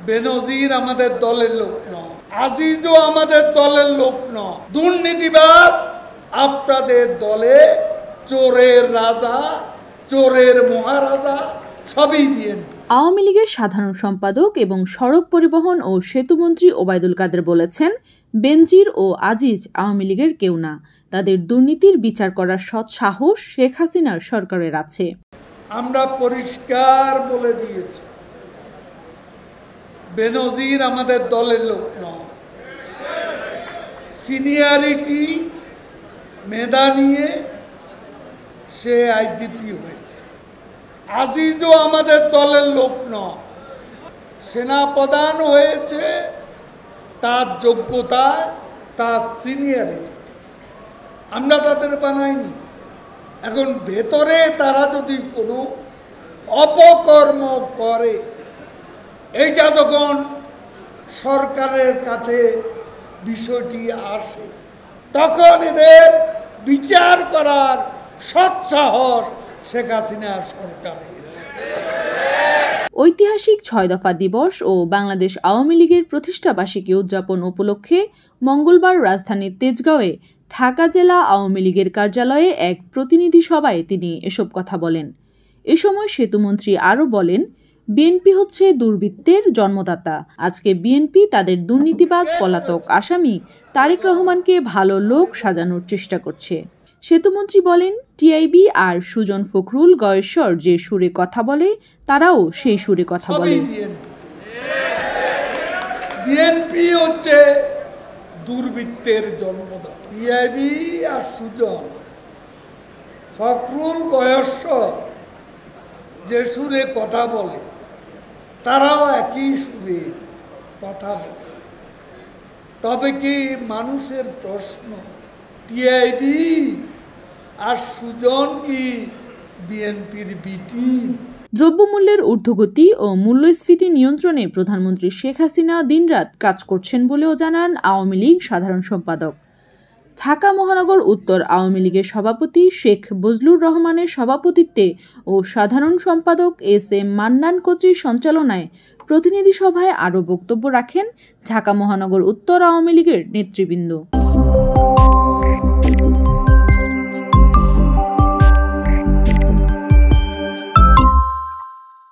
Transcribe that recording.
বেনজির আমাদের দলের লোক নয়, আজিজও আমাদের দলের লোক নয়। দুর্নীতিবাজ আপনাদের দলে চোরের রাজা, চোরের মহারাজা সবই বিএনপি। আওয়ামী লীগের সাধারণ সম্পাদক এবং সড়ক পরিবহন ও সেতুমন্ত্রী ওবায়দুল কাদের বলেছেন, বেনজির ও আজিজ আওয়ামী লীগের কেউ না, তাদের দুর্নীতির বিচার করার সৎ সাহস শেখ হাসিনার সরকারের আছে। আমরা পরিষ্কার বলে দিয়েছি, বেনজির আমাদের দলের লোক নয়। সিনিয়রিটি মেধা নিয়ে সে আইজিপি হয়েছে। আজিজও আমাদের দলের লোক নয়, সেনাপ্রধান হয়েছে তার যোগ্যতায়, তার সিনিয়রিটি। আমরা তাদের বানাইনি। এখন ভেতরে তারা যদি কোনো অপকর্ম করে, এইটা যখন সরকারের কাছে বিষয়টি আসে, তখন এদের বিচার করার সৎসাহস শেখ হাসিনা সরকারের। ঐতিহাসিক ৬ দফা দিবস ও বাংলাদেশ আওয়ামী লীগের প্রতিষ্ঠাবার্ষিকী উদযাপন উপলক্ষে মঙ্গলবার রাজধানীর তেজগাঁওয়ে ঢাকা জেলা আওয়ামী লীগের কার্যালয়ে এক প্রতিনিধি সভায় তিনি এসব কথা বলেন। এ সময় সেতুমন্ত্রী আরও বলেন, বিএনপি হচ্ছে দুর্বৃত্তের জন্মদাতা। আজকে বিএনপি তাদের দুর্নীতিবাজ পলাতক আসামি তারেক রহমানকে ভালো লোক সাজানোর চেষ্টা করছে। সেতুমন্ত্রী বলেন, টিআইবি আর সুজন ফখরুল গয়েশ্বর যে সুরে কথা বলে, তারাও সেই সুরে কথা বলে। বিএনপি হচ্ছে দুর্বৃত্তের জন্মদাতা। টিআইবি আর সুজন ফখরুল গয়েশ্বর যে সুরে কথা বলে, তারাও একই সুরে কথা বলে। তবে কি মানুষের প্রশ্ন, টিআইবি আর সুজন কি বিএনপির বি টিম? দ্রব্যমূল্যের ঊর্ধ্বগতি ও মূল্যস্ফীতি নিয়ন্ত্রণে প্রধানমন্ত্রী শেখ হাসিনা দিনরাত কাজ করছেন বলেও জানান আওয়ামী লীগ সাধারণ সম্পাদক। ঢাকা মহানগর উত্তর আওয়ামী লীগের সভাপতি শেখ বজলুর রহমানের সভাপতিত্বে ও সাধারণ সম্পাদক এস.এম. মান্নান কোচির সঞ্চালনায় প্রতিনিধি সভায় আরও বক্তব্য রাখেন ঢাকা মহানগর উত্তর আওয়ামী লীগের নেতৃবৃন্দ।